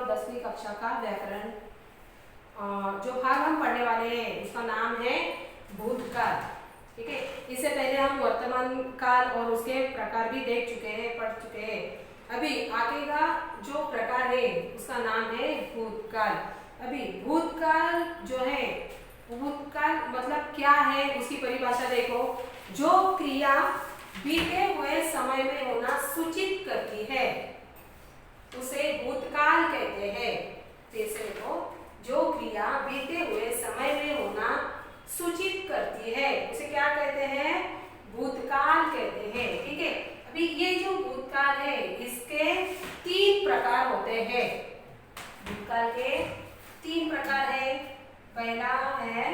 10वीं कक्षा का व्याकरण। जो भाग हम पढ़ने वाले हैं उसका नाम है भूतकाल। ठीक है, इससे पहले हम वर्तमान काल और उसके प्रकार भी देख चुके हैं, पढ़ चुके हैं। अभी आगे का जो प्रकार है उसका नाम है भूतकाल। अभी भूतकाल जो है, भूतकाल मतलब क्या है उसकी परिभाषा देखो। जो क्रिया बीते हुए समय में होना सूचित करती है उसे भूतकाल कहते हैं। जैसे देखो, जो क्रिया बीते हुए समय में होना सूचित करती है उसे क्या कहते हैं? भूतकाल कहते हैं। ठीक है, अभी ये जो भूतकाल है इसके 3 प्रकार होते हैं। भूतकाल के 3 प्रकार है। पहला है,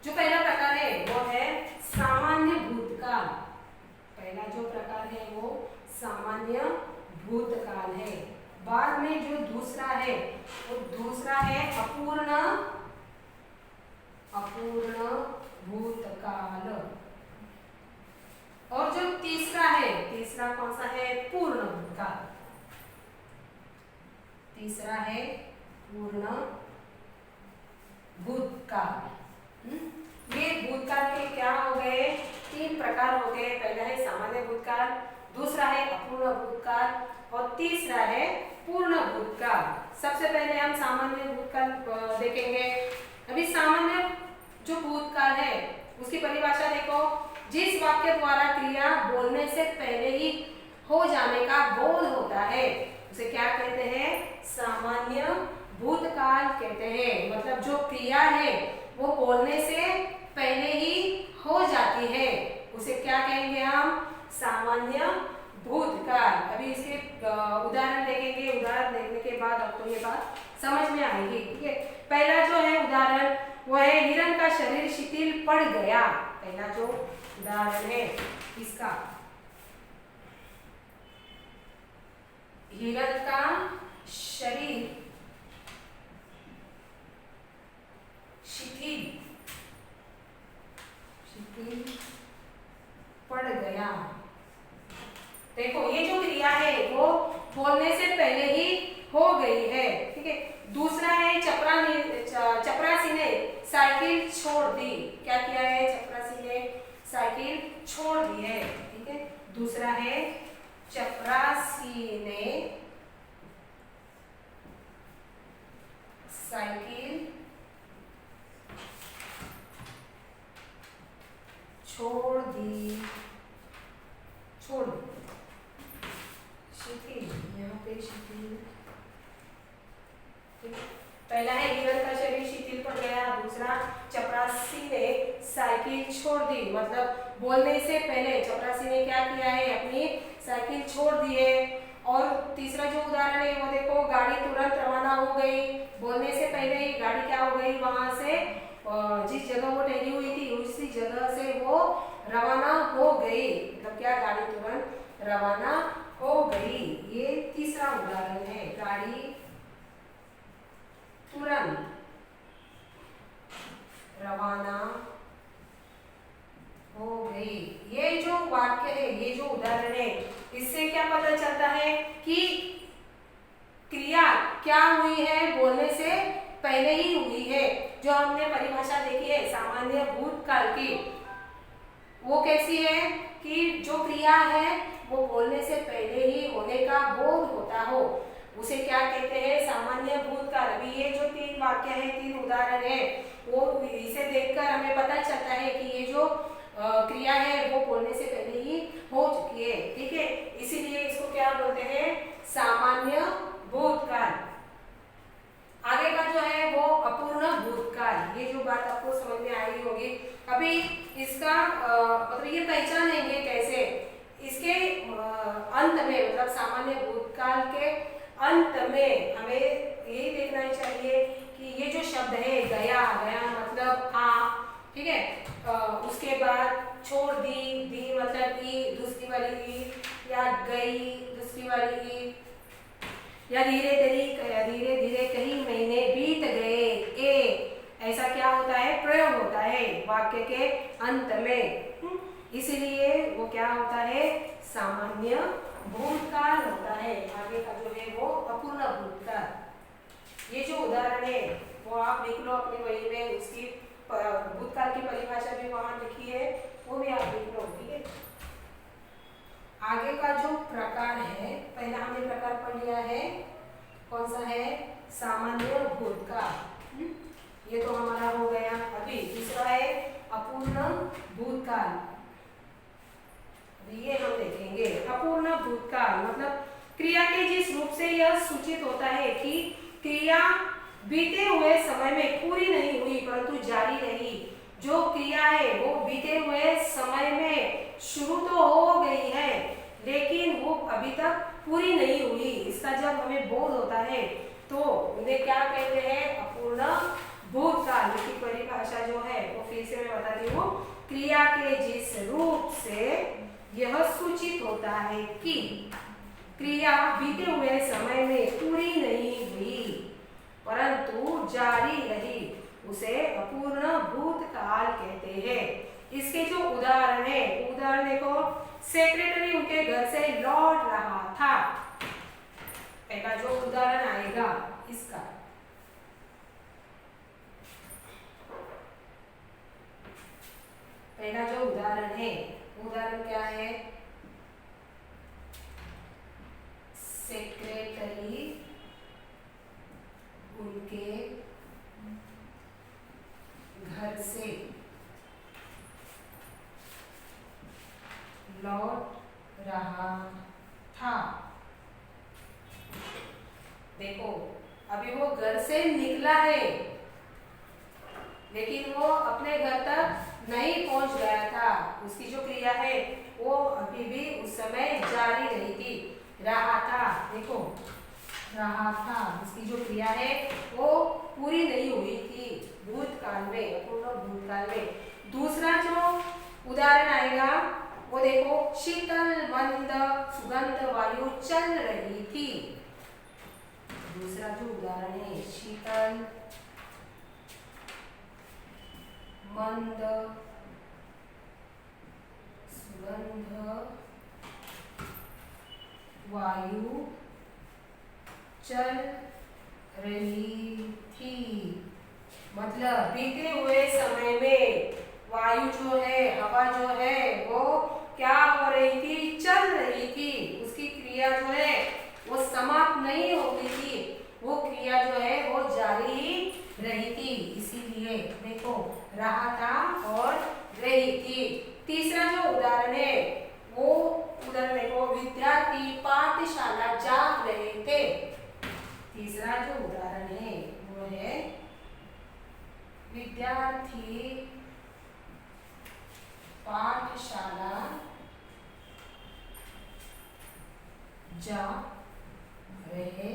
जो पहला प्रकार है वो है सामान्य भूतकाल। पहला जो प्रकार है वो सामान्य भूतकाल है। बाद में जो दूसरा है वो दूसरा है अपूर्ण भूतकाल। और जो तीसरा है, तीसरा कौन सा है? पूर्ण भूतकाल। तीसरा है पूर्ण भूतकाल। ये भूतकाल के क्या हो गए? 3 प्रकार हो गए। पहला है सामान्य भूतकाल, दूसरा है अपूर्ण भूतकाल और तीसरा है पूर्ण भूतकाल। सबसे पहले हम सामान्य भूतकाल देखेंगे। अभी सामान्य जो भूतकाल है उसकी परिभाषा देखो। जिस वाक्य द्वारा क्रिया बोलने से पहले ही हो जाने का बोध होता है उसे क्या कहते हैं? सामान्य भूतकाल कहते हैं। मतलब जो क्रिया है वो बोलने से पहले ही हो जाती है उसे क्या कहेंगे हम? सामान्य भूतकाल। अभी इसके उदाहरण देखेंगे। उदाहरण देखने के बाद आपको ये बात समझ में आएगी। ठीक है, पहला जो है उदाहरण वो है हिरण का शरीर शिथिल पड़ गया। पहला जो उदाहरण है इसका, हिरण का शरीर शिथिल पड़ गया। देखो, ये जो क्रिया है वो बोलने से पहले ही हो गई है। ठीक है, दूसरा है चपरासी ने साइकिल छोड़ दी। क्या किया है? चपरासी ने साइकिल छोड़ दी है। ठीक है, दूसरा है चपरासी ने साइकिल छोड़ दी। शिथिल, यहाँ पे शिथिल। पहला है हिरण का शरीर शिथिल पड़ गया, दूसरा चपरासी ने साइकिल छोड़ दी। मतलब बोलने से पहले चपरासी ने क्या किया है? अपनी साइकिल छोड़ दी है। और तीसरा जो उदाहरण है वो देखो, गाड़ी तुरंत रवाना हो गई। बोलने से पहले ही गाड़ी क्या हो गई? वहां से जिस जगह वो ठहरी हुई थी उसी जगह से वो रवाना हो गई। मतलब क्या? गाड़ी तुरंत रवाना हो गई। ये तीसरा उदाहरण है, गाड़ी तुरंत रवाना हो गई। ये जो वाक्य है, ये जो उदाहरण है, इससे क्या पता चलता है कि क्रिया क्या हुई है? बोलने से पहले ही हुई है। जो हमने परिभाषा देखी है सामान्य भूतकाल की, वो कैसी है कि जो क्रिया है वो बोलने से पहले ही होने का बोध होता हो उसे क्या कहते हैं? सामान्य भूतकाल। अभी ये जो 3 वाक्य है, 3 उदाहरण है, वो इसे देखकर हमें पता चलता है कि ये जो क्रिया है वो बोलने से पहले ही हो चुकी है। ठीक है, इसीलिए इसको क्या बोलते हैं? सामान्य भूतकाल। आगे का जो है वो अपूर्ण भूतकाल। ये जो बात आपको समझ में आई होगी। अभी इसका मतलब ये पहचानेंगे कैसे? इसके अंत में, मतलब सामान्य भूतकाल के अंत में हमें यही देखना चाहिए कि ये जो शब्द है गया, गया मतलब आ, ठीक है, उसके बाद छोड़ दी, दी मतलब ई, दूसरी वाली ई, या गई दूसरी वाली ई, या धीरे धीरे कई महीने बीत गए। ऐसा क्या होता है? प्रयोग होता है वाक्य के अंत में। इसलिए वो क्या होता है, सामान्य भूतकाल होता है। आगे का जो है वो अपूर्ण भूतकाल। ये जो उदाहरण है वो आप लिख लो अपनी वही में, उसकी भूतकाल की परिभाषा भी वहां लिखी है, वो भी आप लिख लो, ठीक है। आगे का जो प्रकार है, पहला हमने प्रकार पढ़ लिया है, कौन सा है, सामान्य भूतकाल। ये तो हमारा हो गया। अभी दूसरा है अपूर्ण भूतकाल। ये हम देखेंगे। अपूर्ण भूतकाल मतलब क्रिया के जिस रूप से यह सूचित होता है कि क्रिया बीते हुए समय में पूरी नहीं हुई परंतु जारी रही। जो क्रिया है वो बीते हुए समय में शुरू तो हो गई है लेकिन वो अभी तक पूरी नहीं हुई, इसका जब हमें बोध होता है तो उन्हें क्या कहते हैं, अपूर्ण भूतकाल। इसकी परिभाषा जो है वो फिर से मैं बताती हूँ। क्रिया के जिस रूप से यह सूचित होता है कि क्रिया बीते हुए समय में पूरी नहीं हुई परंतु जारी रही, उसे अपूर्ण भूतकाल कहते हैं। इसके जो उदाहरण है, उदाहरण देखो, सेक्रेटरी उनके घर से लौट रहा था। पहला जो उदाहरण आएगा इसका, पहला जो उदाहरण है, उदाहरण क्या है, सेक्रेटरी उनके घर से लौट रहा था। देखो अभी वो घर से निकला है लेकिन वो अपने घर तक नहीं पहुंच गया था। उसकी जो क्रिया है वो अभी भी उस समय जारी रही थी, रहा था। देखो रहा था, उसकी जो क्रिया है वो पूरी नहीं हुई थी भूतकाल में, अपूर्ण भूतकाल में। दूसरा जो उदाहरण आएगा वो देखो, शीतल मंद सुगंध वायु चल रही थी। दूसरा जो उदाहरण है, शीतल मंद सुगंध वायु चल रही थी। मतलब बीते हुए समय में वायु जो है, हवा जो है वो क्या हो रही थी, चल रही थी। उसकी क्रिया जो है वो समाप्त नहीं हो गई थी, वो क्रिया जो है वो जारी ही रही थी। इसीलिए देखो रहा था और रही थी। तीसरा जो उदाहरण है वो उदाहरण देखो, विद्यार्थी पाठशाला जा रहे थे। तीसरा जो उदाहरण है वो है विद्यार्थी पाठशाला जा रहे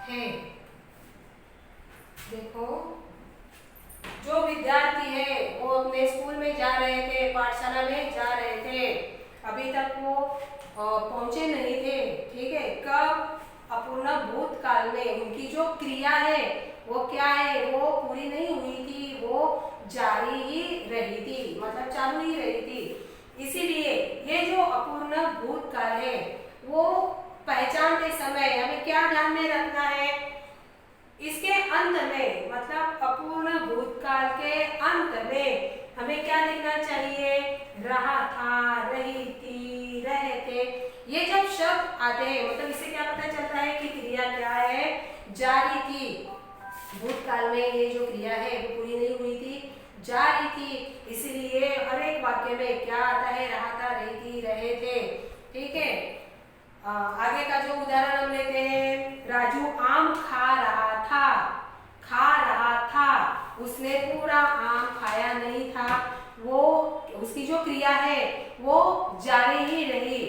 थे। देखो जो विद्यार्थी है वो अपने स्कूल में जा रहे थे, पाठशाला में जा रहे थे, अभी तक वो पहुंचे नहीं थे, ठीक है। कब, अपूर्ण भूतकाल में। उनकी जो क्रिया है वो क्या है, वो पूरी नहीं हुई थी, वो जारी ही रही थी, मतलब चालू ही रही थी। इसीलिए ये जो अपूर्ण भूतकाल है वो पहचानते समय हमें क्या ध्यान में रखना है, इसके अंत में, मतलब अपूर्ण भूतकाल के अंत में हमें क्या लिखना चाहिए, रहा था, रही थी, रहे थे। ये जब शब्द आते हैं मतलब इससे क्या पता चलता है कि क्रिया क्या है, जारी थी। भूतकाल में ये जो क्रिया है वो पूरी नहीं हुई थी, जारी थी। इसलिए हर एक वाक्य में क्या आता है, रहा था, रही थी, रहे थे, ठीक है। आगे का जो उदाहरण हम लेते हैं, राजू आम खा रहा था। खा रहा था, उसने पूरा आम खाया नहीं था, वो उसकी जो क्रिया है वो जारी ही रही।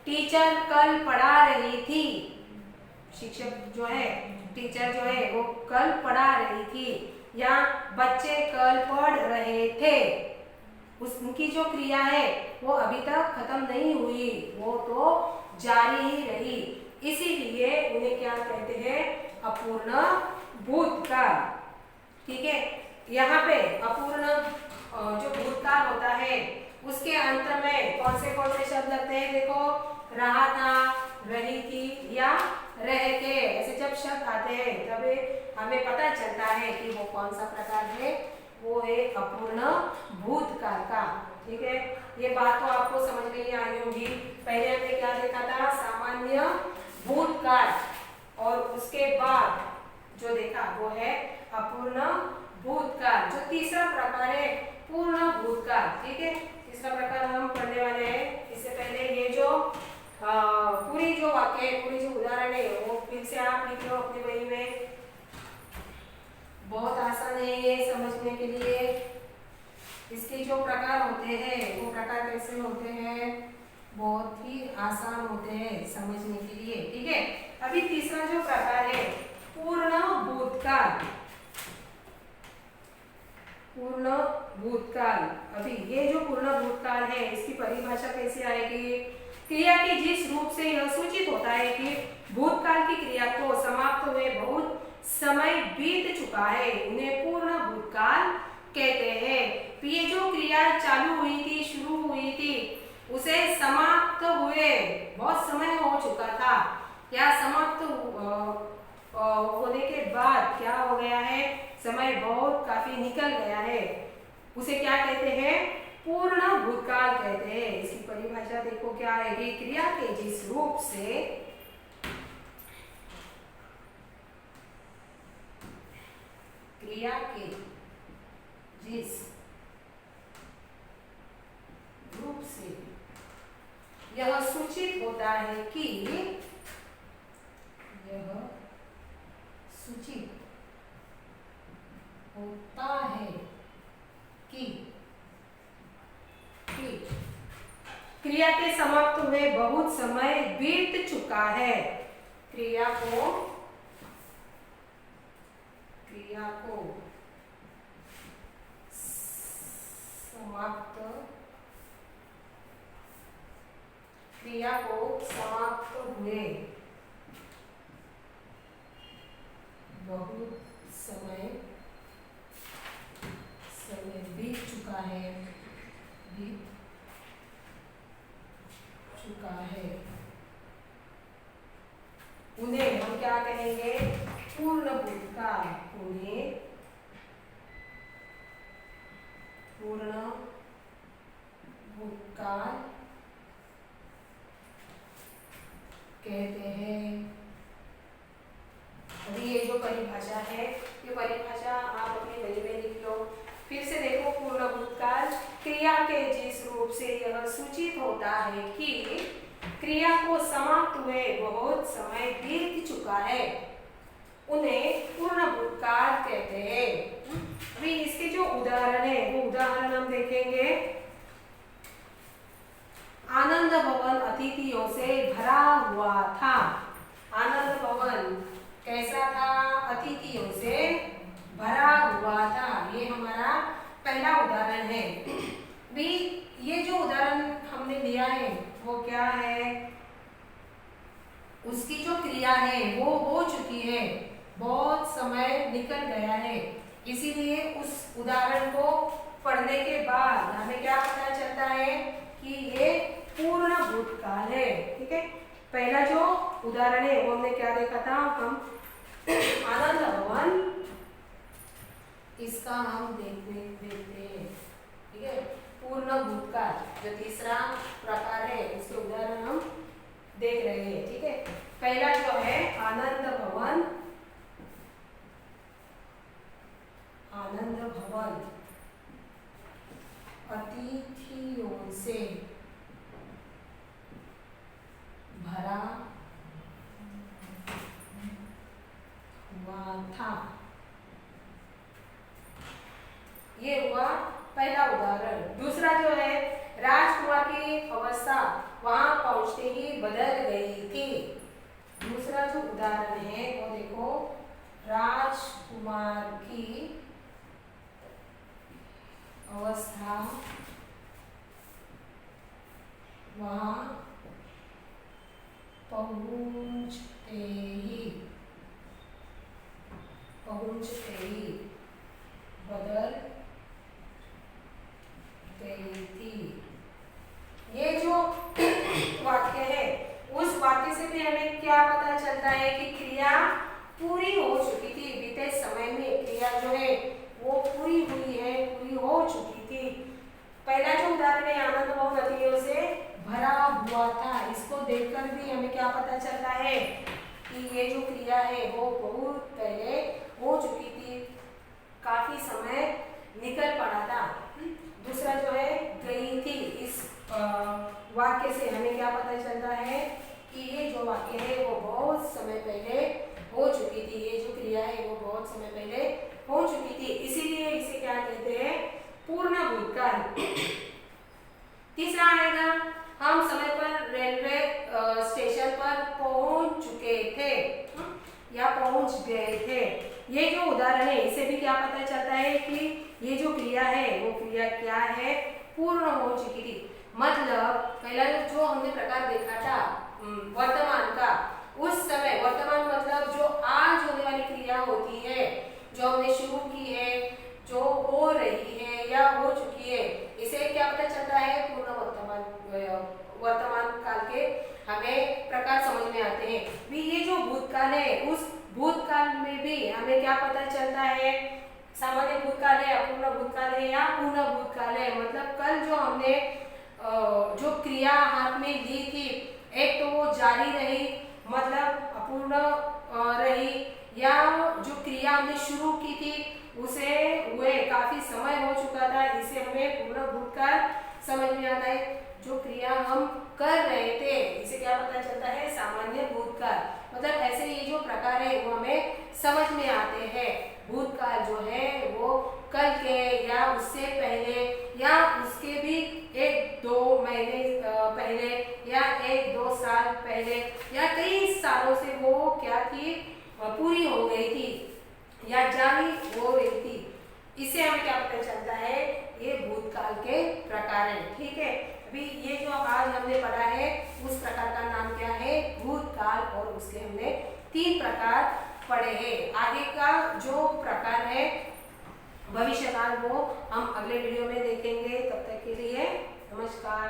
टीचर कल पढ़ा रही थी। शिक्षक जो है, टीचर जो है वो कल पढ़ा रही थी, या बच्चे कल पढ़ रहे थे। उनकी जो क्रिया है वो अभी तक खत्म नहीं हुई, वो तो जारी ही रही। इसीलिए उन्हें क्या कहते हैं, अपूर्ण भूतकाल, ठीक है। यहाँ पे अपूर्ण जो भूतकाल होता है उसके अंत में कौन से शब्द लगते हैं? देखो, रहा था, रही थी या रह के, ऐसे जब शब्द आते हैं तब हमें पता चलता है कि वो कौन सा प्रकार है, वो है अपूर्ण भूतकाल का। ठीक है, ये बात तो आपको समझ में ही आई होगी। पहले हमने क्या देखा था? सामान्य भूतकाल, और उसके बाद जो देखा वो है अपूर्ण भूतकाल। जो तीसरा प्रकार है पूर्ण भूतकाल। ठीक है, तीसरा प्रकार हम पढ़ने वाले हैं। इससे पहले ये जो पूरी जो वाक्य है, पूरी जो उदाहरण है वो फिर से आप लिख लो अपनी बही में। बहुत आसान है ये समझने के लिए। इसके जो प्रकार होते हैं वो प्रकार कैसे होते हैं? बहुत ही आसान होते हैं समझने के लिए। ठीक है, अभी तीसरा जो प्रकार है पूर्ण भूतकाल। पूर्ण भूतकाल, अभी ये जो पूर्ण भूतकाल है इसकी परिभाषा कैसे आएगी? क्रिया के जिस रूप से यह सूचित होता है कि भूतकाल की क्रिया को समाप्त हुए बहुत समय बीत चुका है, उन्हें पूर्ण भूतकाल कहते हैं। ये जो क्रिया चालू हुई थी, शुरू हुई थी, उसे समाप्त हुए बहुत समय हो चुका था, या समाप्त होने के बाद क्या हो गया है? समय बहुत काफी निकल गया है, उसे क्या कहते हैं? पूर्ण भूतकाल कहते हैं। इसकी परिभाषा देखो क्या है? क्रिया के जिस रूप से क्रिया के जिस रूप से यह सूचित होता है कि यह सूचित होता है कि क्रिया के समाप्त हुए बहुत समय बीत चुका है। क्रिया को समाप्त हुए बहुत समय बीत चुका है, उन्हें हम क्या कहेंगे? पूर्ण भूतकाल। उन्हें पूर्ण भूतकाल कहते हैं। अभी ये जो परिभाषा है, ये परिभाषा आप अपनी बही में लिख लो। फिर से देखो, पूर्ण भूतकाल क्रिया के जिस रूप से यह सूचित होता है कि क्रिया को समाप्त हुए बहुत समय बीत चुका है, उन्हें पूर्ण भूतकाल कहते हैं। अभी इसके जो उदाहरण है वो उदाहरण हम देखेंगे। आनंद भवन अतिथियों से भरा हुआ था। आनंद भवन कैसा था? अतिथियों से भरा हुआ था। ये हमारा पहला उदाहरण है। भी ये जो उदाहरण हमने लिया है वो क्या है? उसकी जो क्रिया है वो हो चुकी है, बहुत समय निकल गया है, इसीलिए उस उदाहरण को पढ़ने के बाद हमें क्या पता चलता है कि ये पूर्ण भूतकाल है। ठीक है, पहला जो उदाहरण है वो हमने क्या देखा था? हम आनंद भवन, इसका हम देखते हैं। ठीक है, पूर्ण भूतकाल जो तीसरा प्रकार है इसके उदाहरण हम देख रहे हैं। ठीक है, पहला जो है आनंद भवन। आनंद भवन अतिथियों से भरा हुआ था। ये हुआ पहला उदाहरण। दूसरा जो है, राजकुमार की अवस्था वहां पहुंचते ही बदल गई थी। दूसरा जो उदाहरण है वो देखो, राजकुमार की अवस्था वहां पहुंचते ही बदल पता चलता है कि ये जो क्रिया है वो बहुत पहले हो चुकी थी, काफी समय निकल पड़ा था। दूसरा जो है गई थी, इस वाक्य से हमें क्या पता चलता है कि ये जो वाक्य है वो बहुत समय पहले हो चुकी थी, ये जो क्रिया है वो बहुत समय पहले हो चुकी थी, इसीलिए इसे क्या कहते हैं, पूर्ण भूतकाल। तीसरा आएगा, हम समय पर रेलवे स्टेशन पर पहुंच चुके थे या पहुंच गए थे। ये जो उदाहरण है इसे भी क्या पता चलता है कि ये जो क्रिया है वो क्रिया क्या है, पूर्ण हो चुकी थी। मतलब पहला जो हमने प्रकार देखा था वर्तमान का, उस समय वर्तमान मतलब जो आज होने वाली क्रिया होती है, जो हमने शुरू की है, जो हो रही है या हो चुकी है, इसे क्या पता चलता है, पूर्ण वर्तमान काल के हमें प्रकार समझ में आते हैं। भी ये जो भूतकाल है, उस भूतकाल में भी हमें क्या पता चलता है, सामान्य भूतकाल है, अपूर्ण भूतकाल है या पूर्ण भूतकाल है। मतलब कल जो हमने जो क्रिया हाथ में ली थी, एक तो वो जारी रही मतलब अपूर्ण रही, या जो क्रिया हमने शुरू की थी उसे हुए काफी समय हो चुका था, इसे हमें पूर्ण भूतकाल समझ में आता है। जो क्रिया हम कर रहे थे इसे क्या पता चलता है, सामान्य भूतकाल। मतलब ऐसे ये जो प्रकार है वो हमें समझ में आते हैं। भूतकाल जो है वो कल के या उससे पहले या उसके भी 1-2 महीने पहले या 1-2 साल पहले या कई सालों से वो क्या थी, पूरी हो गई थी या जारी हो रही थी। इससे हमें क्या पता चलता है, ये भूतकाल के प्रकार हैं। ठीक है, अभी ये जो आज हमने पढ़ा है उस प्रकार का नाम क्या है, भूतकाल, और उसके हमने 3 प्रकार पढ़े हैं। आगे का जो प्रकार है भविष्यकाल वो हम अगले वीडियो में देखेंगे। तब तक के लिए नमस्कार।